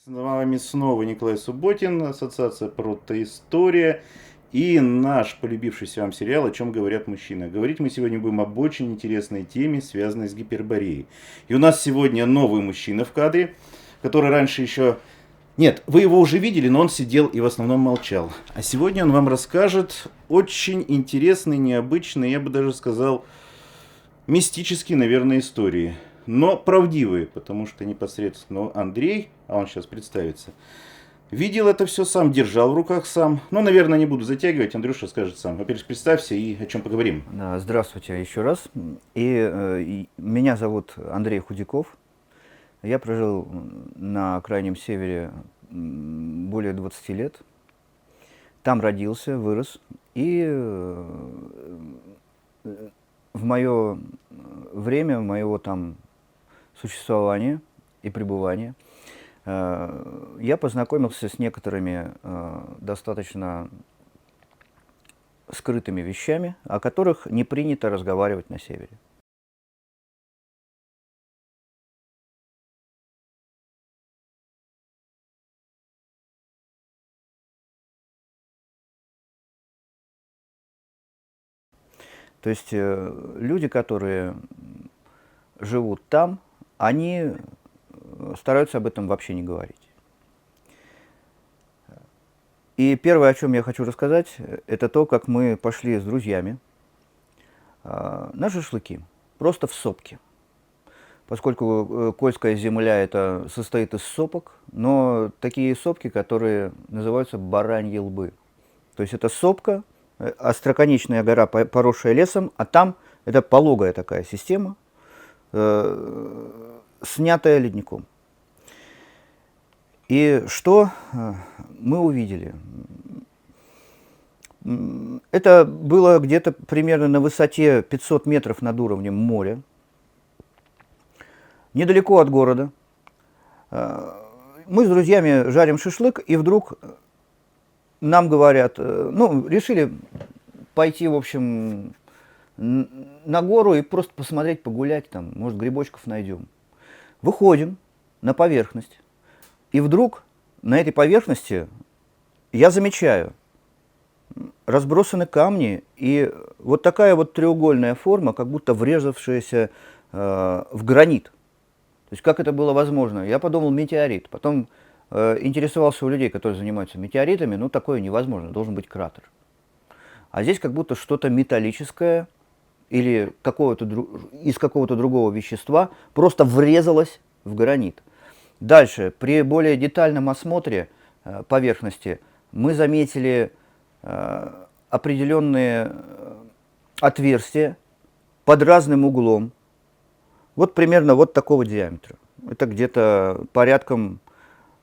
С вами снова Николай Субботин, Ассоциация «Протоистория» и наш полюбившийся вам сериал «О чем говорят мужчины». Говорить мы сегодня будем об очень интересной теме, связанной с гипербореей. И у нас сегодня новый мужчина в кадре, который раньше еще... Нет, вы его уже видели, но он сидел и в основном молчал. А сегодня он вам расскажет очень интересные, необычные, я бы даже сказал, мистические, наверное, истории. Но правдивые, потому что непосредственно Андрей, а он сейчас представится, видел это все сам, держал в руках сам. Ну, наверное, не буду затягивать, Андрюша скажет сам. Во-первых, представься и о чем поговорим. Здравствуйте еще раз. И меня зовут Андрей Худяков. Я прожил на Крайнем Севере более 20 лет. Там родился, вырос. И в мое время, моего там существования и пребывания я познакомился с некоторыми достаточно скрытыми вещами, о которых не принято разговаривать на Севере. То есть люди, которые живут там, они стараются об этом вообще не говорить. И первое, о чем я хочу рассказать, это то, как мы пошли с друзьями на шашлыки, просто в сопки. Поскольку Кольская земля это состоит из сопок, но такие сопки, которые называются бараньи лбы. То есть это сопка, остроконечная гора, поросшая лесом, а там это пологая такая система, снятая ледником. И что мы увидели? Это было где-то примерно на высоте 500 метров над уровнем моря, недалеко от города. Мы с друзьями жарим шашлык, и вдруг нам говорят, ну, решили пойти, в общем, на гору и просто посмотреть, погулять, там, может, грибочков найдем. Выходим на поверхность, и вдруг на этой поверхности я замечаю разбросаны камни и вот такая вот треугольная форма, как будто врезавшаяся в гранит. То есть как это было возможно? Я подумал, метеорит. Потом интересовался у людей, которые занимаются метеоритами, ну такое невозможно, должен быть кратер. А здесь как будто что-то металлическое или из какого-то другого вещества просто врезалось в гранит. Дальше, при более детальном осмотре поверхности мы заметили определенные отверстия под разным углом. Вот примерно вот такого диаметра. Это где-то порядком,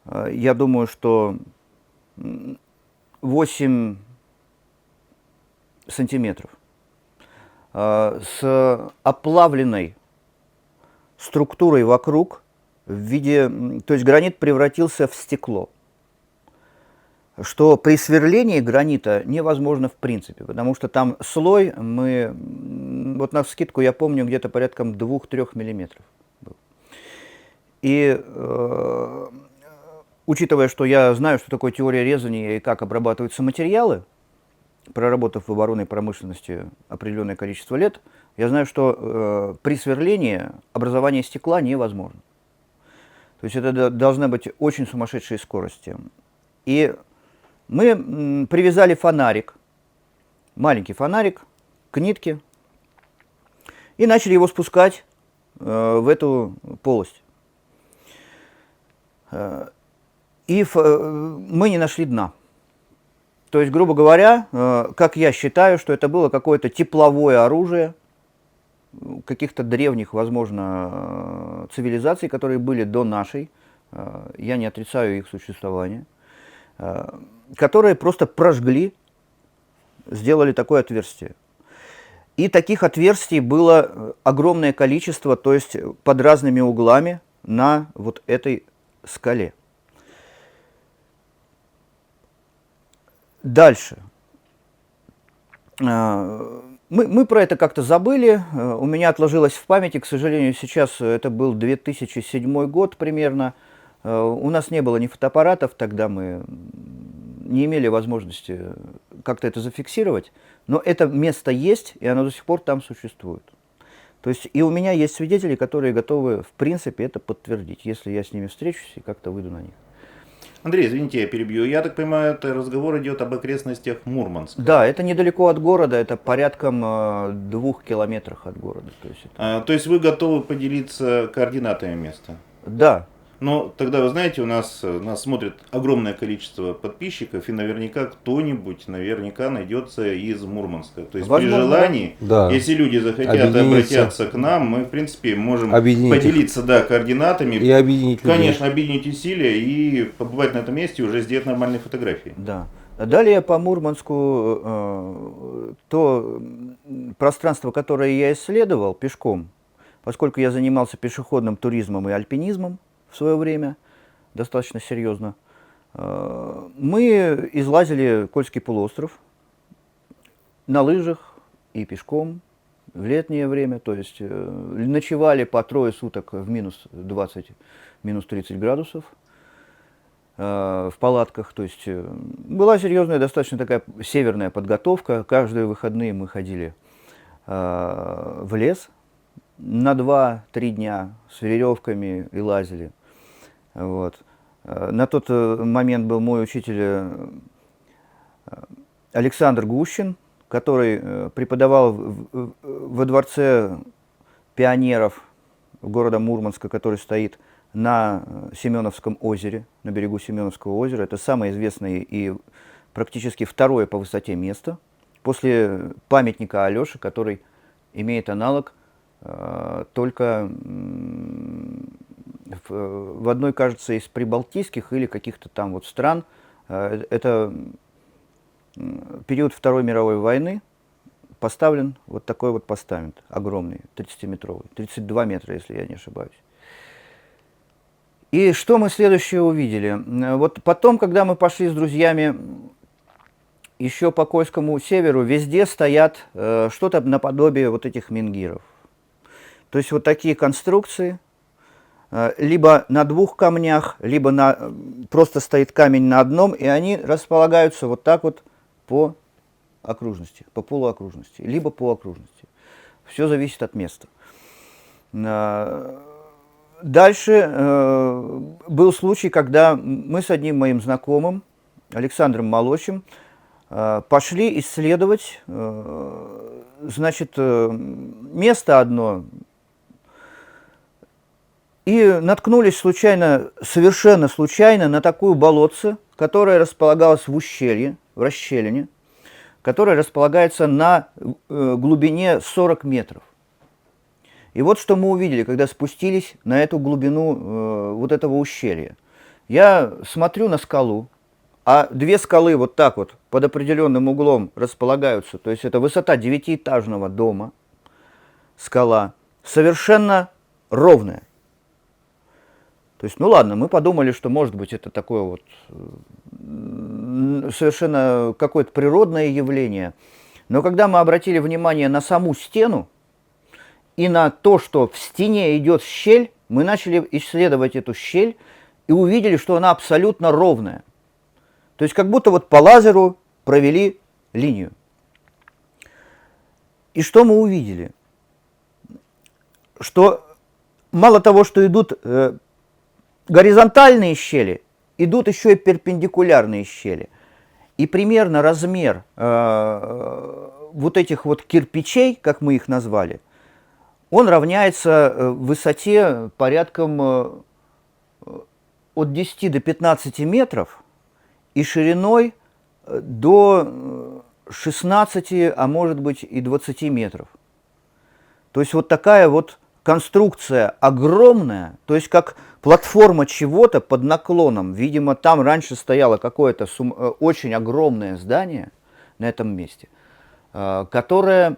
я думаю, что 8 сантиметров. С оплавленной структурой вокруг в виде... То есть гранит превратился в стекло. Что при сверлении гранита невозможно в принципе, потому что там слой, вот навскидку я помню, где-то порядком 2-3 миллиметров был. И учитывая, что я знаю, что такое теория резания и как обрабатываются материалы, проработав в оборонной промышленности определенное количество лет, я знаю, что при сверлении образование стекла невозможно. То есть это должны быть очень сумасшедшие скорости. И мы привязали фонарик, маленький фонарик, к нитке и начали его спускать в эту полость. И мы не нашли дна. То есть, грубо говоря, как я считаю, что это было какое-то тепловое оружие каких-то древних, возможно, цивилизаций, которые были до нашей, я не отрицаю их существование, которые просто прожгли, сделали такое отверстие. И таких отверстий было огромное количество, то есть под разными углами на вот этой скале. Дальше. Мы про это как-то забыли, у меня отложилось в памяти, к сожалению, сейчас это был 2007 год примерно, У нас не было ни фотоаппаратов, тогда мы не имели возможности как-то это зафиксировать, но это место есть, и оно до сих пор там существует. То есть и у меня есть свидетели, которые готовы, в принципе, это подтвердить, если я с ними встречусь и как-то выйду на них. Андрей, извините, я перебью. Я так понимаю, это разговор идет об окрестностях Мурманска. Да, это недалеко от города, это порядком 2 километрах от города. То есть, То есть вы готовы поделиться координатами места? Да. Но тогда, вы знаете, нас смотрит огромное количество подписчиков, и наверняка кто-нибудь найдется из Мурманска. То есть Возможно, при желании, да. если люди захотят Объединиться. обратиться к нам, мы, в принципе, можем Объединить поделиться координатами. И объединить людей. Конечно, объединить усилия и побывать на этом месте и уже сделать нормальные фотографии. Да. Далее по Мурманску, то пространство, которое я исследовал пешком, поскольку я занимался пешеходным туризмом и альпинизмом в свое время, достаточно серьезно, мы излазили Кольский полуостров на лыжах и пешком в летнее время, то есть ночевали по 3 суток в минус 20, минус 30 градусов в палатках, то есть была серьезная достаточно такая северная подготовка. Каждые выходные мы ходили в лес на 2-3 дня с веревками и лазили. Вот. На тот момент был мой учитель Александр Гущин, который преподавал во дворце пионеров города Мурманска, который стоит на Семеновском озере, на берегу Семеновского озера. Это самое известное и практически второе по высоте место, после памятника Алёше, который имеет аналог только в одной, кажется, из прибалтийских или каких-то там вот стран. Это период Второй мировой войны. Поставлен вот такой вот постамент, огромный, 30-метровый, 32 метра, если я не ошибаюсь. И что мы следующее увидели? Вот потом, когда мы пошли с друзьями еще по Кольскому северу, везде стоят что-то наподобие вот этих менгиров. То есть вот такие конструкции, либо на 2 камнях, либо просто стоит камень на одном, и они располагаются вот так вот по окружности, по полуокружности, либо по окружности. Все зависит от места. Дальше был случай, когда мы с одним моим знакомым, Александром Молочем, пошли исследовать, значит, место одно, и наткнулись случайно, совершенно случайно, на такую болотце, которая располагалась в ущелье, в расщелине, которая располагается на глубине 40 метров. И вот что мы увидели, когда спустились на эту глубину вот этого ущелья. Я смотрю на скалу, а 2 скалы вот так вот под определенным углом располагаются, то есть это высота 9-этажного дома, скала, совершенно ровная. То есть, ну ладно, мы подумали, что может быть это такое вот совершенно какое-то природное явление. Но когда мы обратили внимание на саму стену и на то, что в стене идет щель, мы начали исследовать эту щель и увидели, что она абсолютно ровная. То есть как будто вот по лазеру провели линию. И что мы увидели? Что мало того, что идут горизонтальные щели, идут еще и перпендикулярные щели. И примерно размер вот этих вот кирпичей, как мы их назвали, он равняется высоте порядком от 10 до 15 метров и шириной до 16, а может быть и 20 метров. То есть вот такая вот конструкция огромная, то есть как платформа чего-то под наклоном. Видимо, там раньше стояло какое-то очень огромное здание на этом месте, которое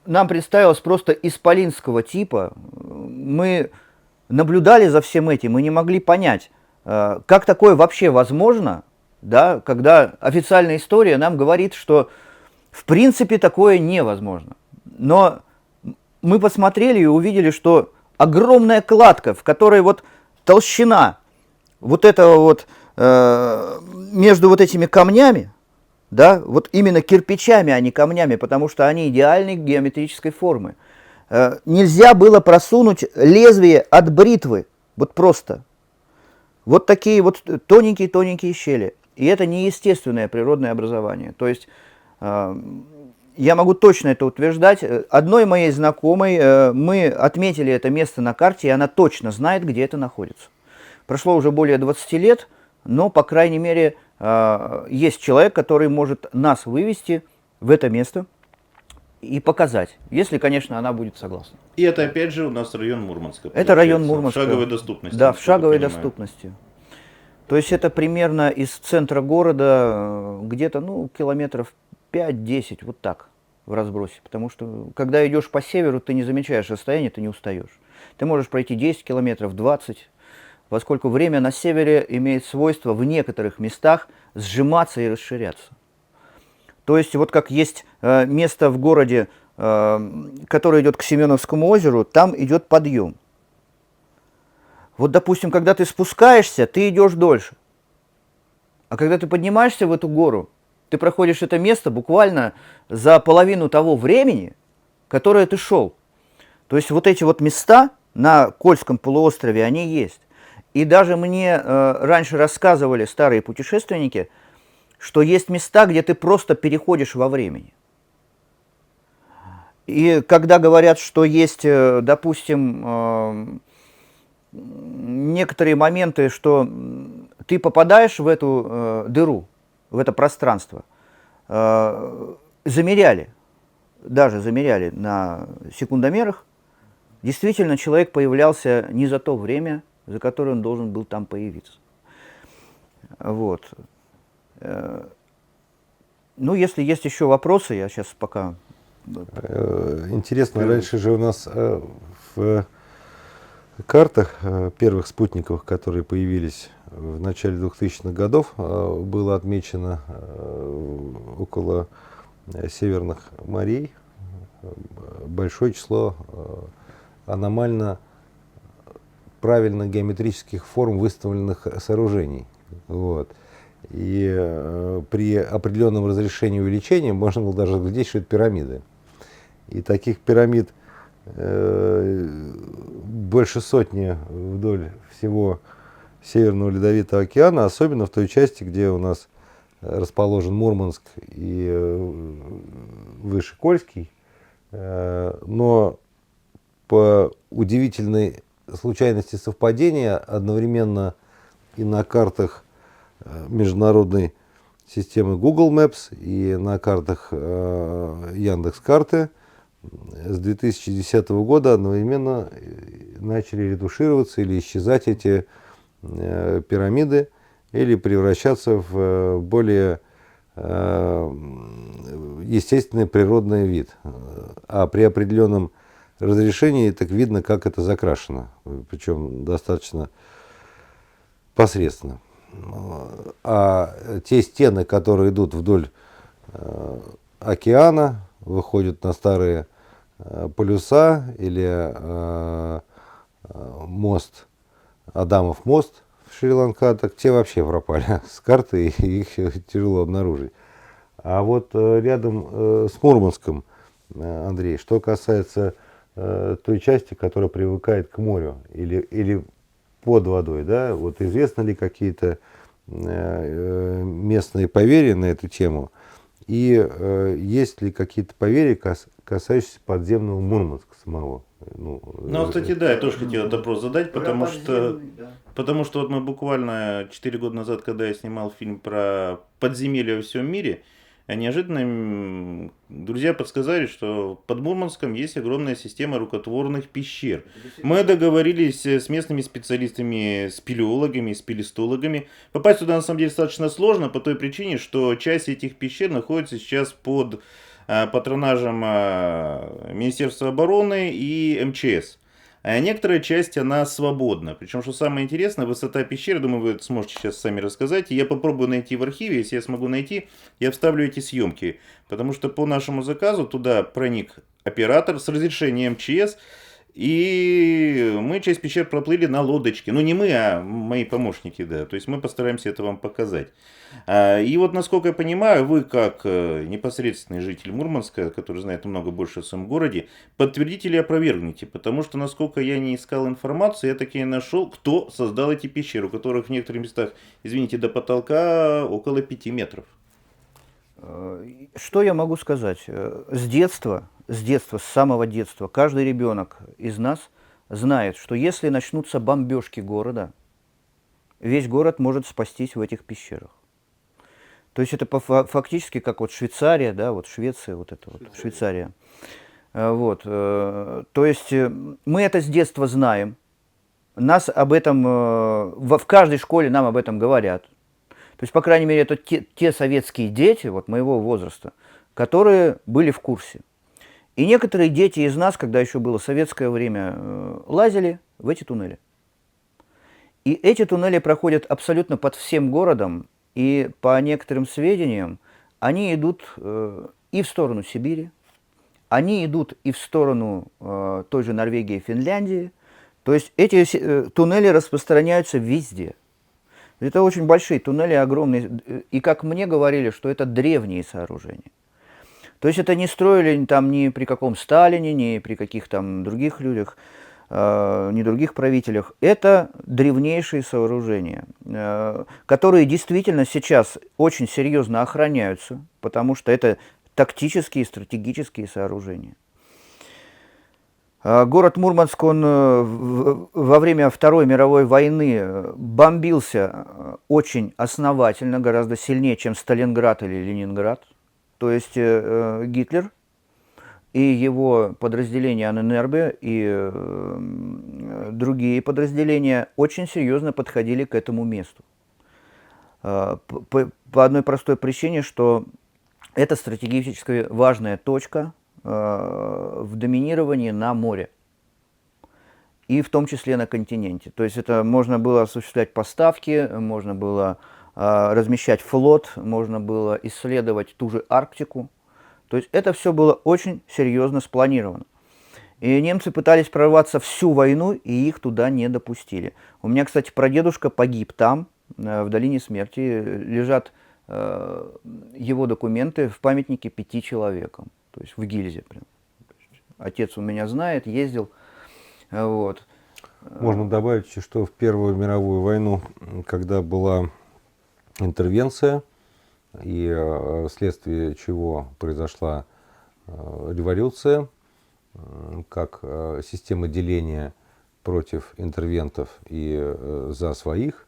нам представилось просто исполинского типа. Мы наблюдали за всем этим и не могли понять, как такое вообще возможно, да, когда официальная история нам говорит, что в принципе такое невозможно. Но мы посмотрели и увидели, что огромная кладка, в которой вот толщина вот этого вот между вот этими камнями, да, вот именно кирпичами, а не камнями, потому что они идеальной геометрической формы. Нельзя было просунуть лезвие от бритвы, вот просто. Вот такие вот тоненькие-тоненькие щели. И это неестественное природное образование. То есть я могу точно это утверждать. Одной моей знакомой мы отметили это место на карте, и она точно знает, где это находится. Прошло уже более 20 лет, но, по крайней мере, есть человек, который может нас вывести в это место и показать, если, конечно, она будет согласна. И это опять же у нас район Мурманска. Это район Мурманска. В шаговой доступности. Да, в шаговой доступности. То есть это примерно из центра города где-то, ну, километров 5-10, вот так, в разбросе. Потому что, когда идешь по северу, ты не замечаешь расстояние, ты не устаешь. Ты можешь пройти 10 километров, 20, поскольку время на севере имеет свойство в некоторых местах сжиматься и расширяться. То есть вот как есть место в городе, которое идет к Семеновскому озеру, там идет подъем. Вот, допустим, когда ты спускаешься, ты идешь дольше. А когда ты поднимаешься в эту гору, ты проходишь это место буквально за половину того времени, которое ты шел. То есть вот эти вот места на Кольском полуострове, они есть. И даже мне раньше рассказывали старые путешественники, что есть места, где ты просто переходишь во времени. И когда говорят, что есть, допустим, некоторые моменты, что ты попадаешь в эту дыру, в это пространство, замеряли, даже замеряли на секундомерах, действительно человек появлялся не за то время, за которое он должен был там появиться. Вот. Ну, если есть еще вопросы, я сейчас пока... Интересно, раньше же у нас в картах первых спутниковых, которые появились в начале 2000-х годов, было отмечено около северных морей большое число аномально правильно геометрических форм выставленных сооружений. Вот. И при определенном разрешении увеличения можно было даже разглядеть, что это пирамиды. И таких пирамид больше сотни вдоль всего Северного Ледовитого океана, особенно в той части, где у нас расположен Мурманск и выше Кольский. Но по удивительной случайности совпадения одновременно и на картах международной системы Google Maps и на картах Яндекс.Карты с 2010 года одновременно начали ретушироваться или исчезать эти пирамиды или превращаться в более естественный природный вид. А при определенном разрешении так видно, как это закрашено, причем достаточно посредственно. А те стены, которые идут вдоль океана, выходят на старые полюса или мост, Адамов мост в Шри-Ланка, так те вообще пропали с карты, и их тяжело обнаружить. А вот рядом с Мурманском, Андрей, что касается той части, которая привыкает к морю или под водой, да, вот известны ли какие-то местные поверья на эту тему, и есть ли какие-то поверья, касающиеся подземного Мурманска самого? Ну, кстати, да, я тоже хотел этот вопрос задать, потому что вот мы буквально 4 года назад, когда я снимал фильм про подземелья во всем мире, неожиданно друзья подсказали, что под Мурманском есть огромная система рукотворных пещер. Мы договорились с местными специалистами, спелеологами, спелестологами. Попасть туда на самом деле достаточно сложно по той причине, что часть этих пещер находится сейчас под патронажем Министерства обороны и МЧС. А некоторая часть, она свободна. Причем, что самое интересное, высота пещеры, думаю, вы это сможете сейчас сами рассказать. И я попробую найти в архиве, если я смогу найти, я вставлю эти съемки. Потому что по нашему заказу туда проник оператор с разрешения МЧС. И мы через пещер проплыли на лодочке. Ну, не мы, а мои помощники, да. То есть мы постараемся это вам показать. И вот, насколько я понимаю, вы, как непосредственный житель Мурманска, который знает намного больше о своем городе, подтвердите или опровергните. Потому что, насколько я не искал информацию, я таки нашел, кто создал эти пещеры, у которых в некоторых местах, извините, до потолка около 5 метров. Что я могу сказать? С самого детства, каждый ребенок из нас знает, что если начнутся бомбежки города, весь город может спастись в этих пещерах. То есть это фактически как вот Швейцария, да, вот Швеция, вот это вот, Швейцария. Вот, то есть мы это с детства знаем, нас об этом, в каждой школе нам об этом говорят. То есть, по крайней мере, это те советские дети вот моего возраста, которые были в курсе. И некоторые дети из нас, когда еще было советское время, лазили в эти туннели. И эти туннели проходят абсолютно под всем городом, и по некоторым сведениям, они идут и в сторону Сибири, они идут и в сторону той же Норвегии и Финляндии. То есть эти туннели распространяются везде. Это очень большие туннели, огромные. И как мне говорили, что это древние сооружения. То есть это не строили там ни при каком Сталине, ни при каких там других людях, ни других правителях. Это древнейшие сооружения, которые действительно сейчас очень серьезно охраняются, потому что это тактические, стратегические сооружения. Город Мурманск, он во время Второй мировой войны бомбился очень основательно, гораздо сильнее, чем Сталинград или Ленинград. То есть Гитлер и его подразделения Анненербе и другие подразделения очень серьезно подходили к этому месту. По одной простой причине, что это стратегически важная точка в доминировании на море, и в том числе на континенте. То есть это можно было осуществлять поставки, можно было размещать флот, можно было исследовать ту же Арктику. То есть это все было очень серьезно спланировано. И немцы пытались прорваться всю войну, и их туда не допустили. У меня, кстати, прадедушка погиб там, в долине смерти. Лежат его документы в памятнике 5 человекам. То есть в гильзе прям. Отец у меня знает, ездил. Вот. Можно добавить, что в Первую мировую войну, когда была интервенция, и вследствие чего произошла революция, как система деления против интервентов и за своих.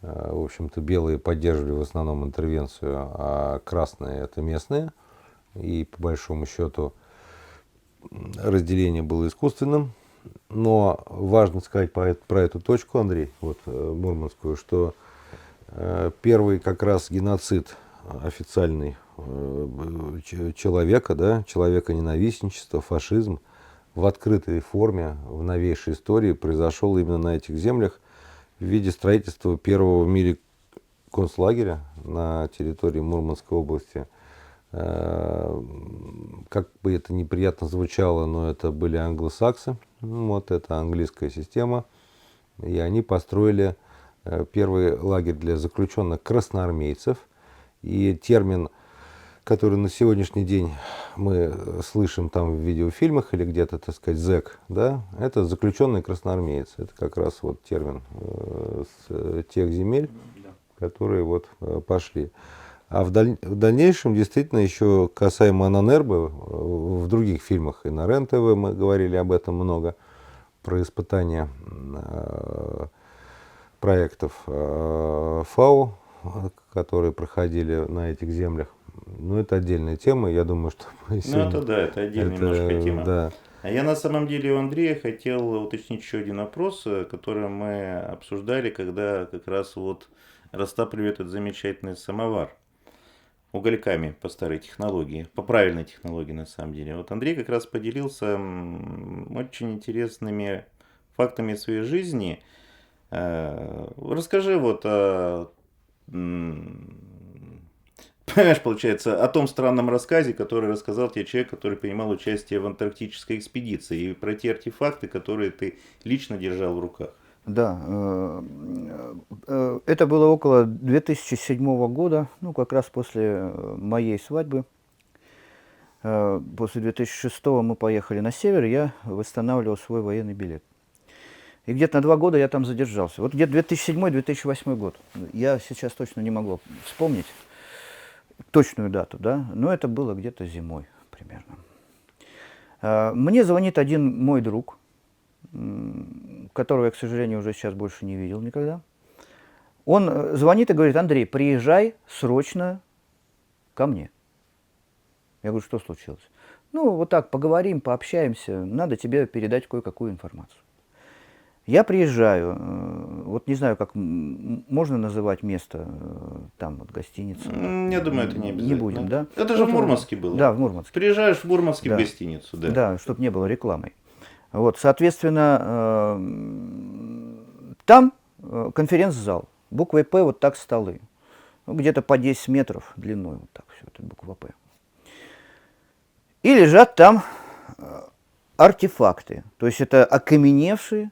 В общем-то, белые поддерживали в основном интервенцию, а красные – это местные. И по большому счету разделение было искусственным. Но важно сказать про эту точку, Андрей, вот мурманскую, что первый как раз геноцид официальный человека, да, человеконенавистничество, фашизм в открытой форме в новейшей истории произошел именно на этих землях в виде строительства первого в мире концлагеря на территории Мурманской области. Как бы это неприятно звучало, но это были англосаксы, вот это английская система, и они построили первый лагерь для заключенных красноармейцев, и термин, который на сегодняшний день мы слышим там в видеофильмах или где-то, так сказать, зэк, да, это заключенный красноармеец, это как раз вот термин с тех земель, которые вот пошли. А в дальнейшем, действительно, еще касаемо Анненербе, в других фильмах, и на РЕН-ТВ мы говорили об этом много, про испытания проектов ФАО, которые проходили на этих землях. Ну, это отдельная тема, я думаю, что мы сегодня... Ну, это да, это отдельная немножко тема. Да. А я на самом деле у Андрея хотел уточнить еще один вопрос, который мы обсуждали, когда как раз вот растапливали этот замечательный самовар угольками по старой технологии, по правильной технологии на самом деле. Вот Андрей как раз поделился очень интересными фактами своей жизни. Расскажи вот Понимаешь, получается, о том странном рассказе, который рассказал тебе человек, который принимал участие в антарктической экспедиции, и про те артефакты, которые ты лично держал в руках. Да, это было около 2007 года, ну, как раз после моей свадьбы. После 2006 мы поехали на север, я восстанавливал свой военный билет. И где-то на 2 года я там задержался. Вот где-то 2007-2008 год. Я сейчас точно не могу вспомнить точную дату, да, но это было где-то зимой примерно. Мне звонит один мой друг, которого я, к сожалению, уже сейчас больше не видел никогда. Он звонит и говорит: Андрей, приезжай срочно ко мне. Я говорю: что случилось? Ну, вот так, поговорим, пообщаемся, надо тебе передать кое-какую информацию. Я приезжаю, вот не знаю, как можно называть место, там вот гостиница. Я думаю, это не обязательно. Не будем, да? Это же в Мурманске было. Да, в Мурманске. Приезжаешь в Мурманске Да. в гостиницу, да. Да, чтобы не было рекламой. Вот, соответственно, там конференц-зал, буквой «П» вот так столы, ну, где-то по 10 метров длиной, вот так все это буква «П». И лежат там артефакты, то есть это окаменевшие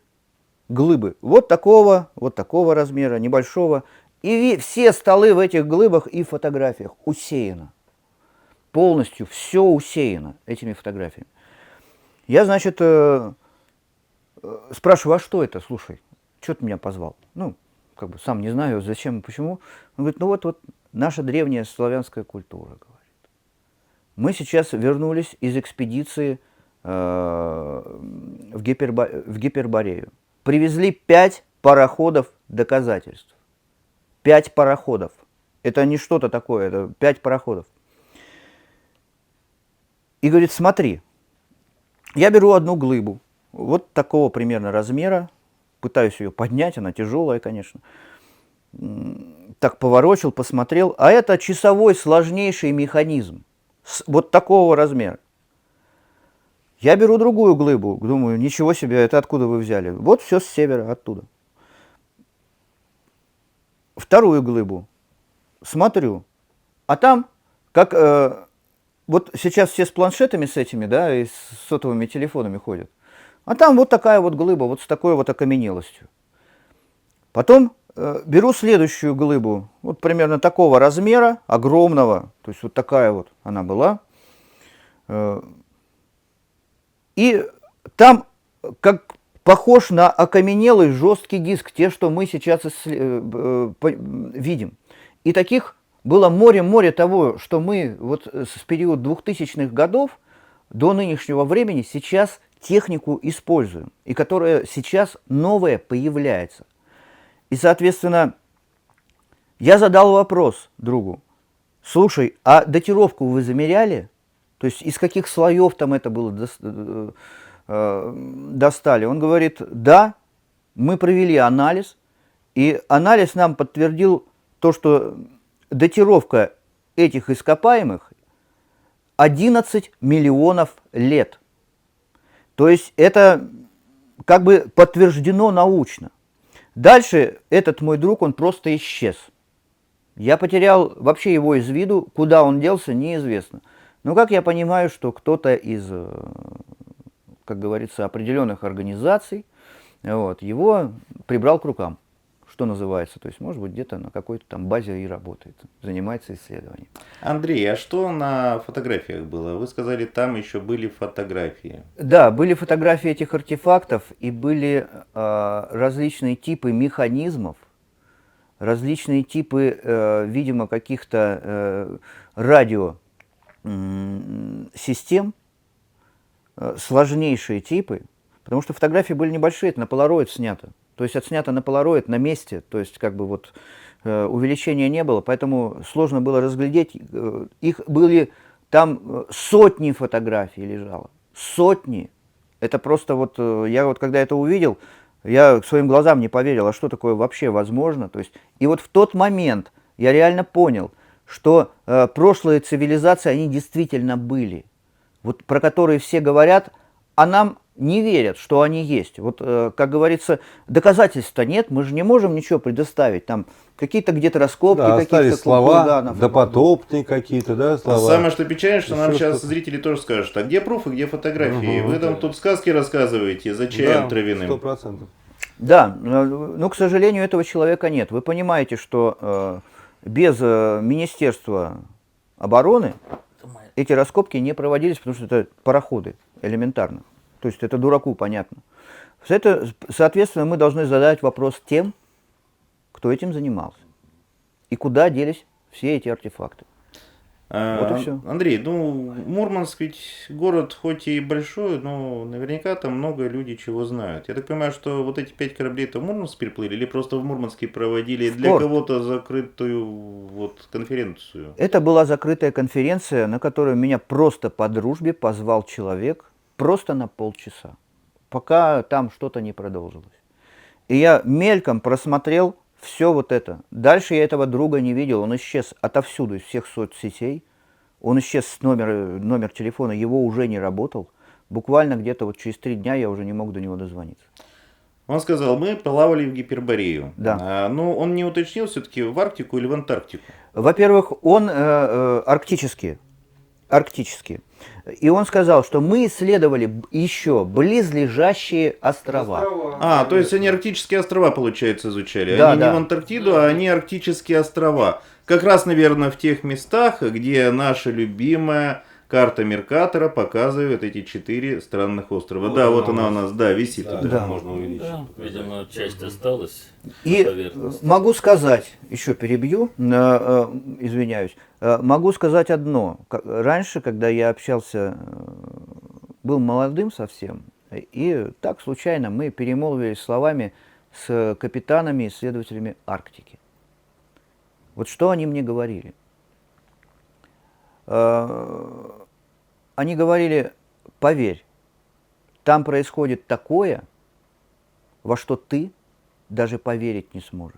глыбы вот такого размера, небольшого. И все столы в этих глыбах и фотографиях усеяно. Полностью все усеяно этими фотографиями. Я, значит, спрашиваю: а что это, слушай, что ты меня позвал? Ну, как бы сам не знаю, зачем и почему. Он говорит: ну вот наша древняя славянская культура, говорит. Мы сейчас вернулись из экспедиции в Гиперборею. Привезли 5 пароходов доказательств. 5 пароходов. Это не что-то такое, это 5 пароходов. И говорит: смотри, я беру одну глыбу, вот такого примерно размера, пытаюсь ее поднять, она тяжелая, конечно. Так поворочил, посмотрел, а это часовой сложнейший механизм, вот такого размера. Я беру другую глыбу, думаю: ничего себе, это откуда вы взяли? Вот все с севера, оттуда. Вторую глыбу смотрю, а там, как вот сейчас все с планшетами с этими, да, и с сотовыми телефонами ходят, а там вот такая вот глыба, вот с такой вот окаменелостью. Потом беру следующую глыбу, вот примерно такого размера, огромного, то есть вот такая вот она была. И там как похож на окаменелый жесткий диск, те, что мы сейчас видим. И таких было море того, что мы вот с периода 2000-х годов до нынешнего времени сейчас технику используем, и которая сейчас новая появляется. И, соответственно, я задал вопрос другу: слушай, а датировку вы замеряли? То есть из каких слоев там это было достали? Он говорит: да, мы провели анализ, и анализ нам подтвердил то, что датировка этих ископаемых 11 миллионов лет. То есть это как бы подтверждено научно. Дальше этот мой друг, он просто исчез. Я потерял вообще его из виду, куда он делся, неизвестно. Но как я понимаю, что кто-то из, как говорится, определенных организаций вот, его прибрал к рукам, что называется. То есть, может быть, где-то на какой-то там базе и работает, занимается исследованием. Андрей, а что на фотографиях было? Вы сказали, там еще были фотографии. Да, были фотографии этих артефактов, и были различные типы механизмов, различные типы, видимо, каких-то радиосистем, сложнейшие типы, потому что фотографии были небольшие, это на полароид снято. То есть отснято на полароид на месте, то есть как бы вот увеличения не было, поэтому сложно было разглядеть. Их были там сотни фотографий лежало, сотни. Это просто вот, я вот когда это увидел, я своим глазам не поверил, а что такое вообще возможно. То есть, и вот в тот момент я реально понял, что прошлые цивилизации, они действительно были, вот про которые все говорят, а нам не верят, что они есть. Вот, как говорится, доказательств-то нет, мы же не можем ничего предоставить. Там какие-то где-то раскопки, Да, каких-то остались слова, курганов. допотопные какие-то, да, слова. Самое что печально, что нам Еще сейчас что-то. зрители тоже скажут, а где пруфы, где фотографии? Мгм. Вы там тут сказки рассказываете за чаем Да, травяным. 100%. Да, но, к сожалению, этого человека нет. Вы понимаете, что без Министерства обороны эти раскопки не проводились, потому что это пароходы, элементарно. То есть это дураку понятно. Соответственно, мы должны задать вопрос тем, кто этим занимался. И куда делись все эти артефакты. Вот и всё. Андрей, ну, Мурманск ведь город хоть и большой, но наверняка там много людей чего знают. Я так понимаю, что вот эти 5 кораблей это в Мурманск переплыли или просто в Мурманске проводили В для порт. кого-то закрытую вот конференцию? Это была закрытая конференция, на которую меня просто по дружбе позвал человек просто на полчаса, пока там что-то не продолжилось. И я мельком просмотрел все вот это. Дальше я этого друга не видел, он исчез отовсюду, из всех соцсетей. Он исчез с номер телефона, его уже не работал. Буквально где-то вот через 3 дня я уже не мог до него дозвониться. Он сказал, мы плавали в Гиперборею. Да. Но он не уточнил все-таки в Арктику или в Антарктику. Во-первых, он арктический. И он сказал, что мы исследовали еще близлежащие острова. То есть они арктические острова, получается, изучали. Да, Они да. не в Антарктиду, а они арктические острова. Как раз, наверное, в тех местах, где наша любимая карта Меркатора показывает эти 4 странных острова. Вот да, она вот у она у нас. нас, да, висит. Да, туда. Да. можно увеличить. Да, видимо, часть осталась И на поверхности. могу сказать, еще перебью, извиняюсь, могу сказать одно. Раньше, когда я общался, был молодым совсем, и так случайно мы перемолвились словами с капитанами, исследователями Арктики. Вот что они мне говорили? Они говорили, поверь, там происходит такое, во что ты даже поверить не сможешь.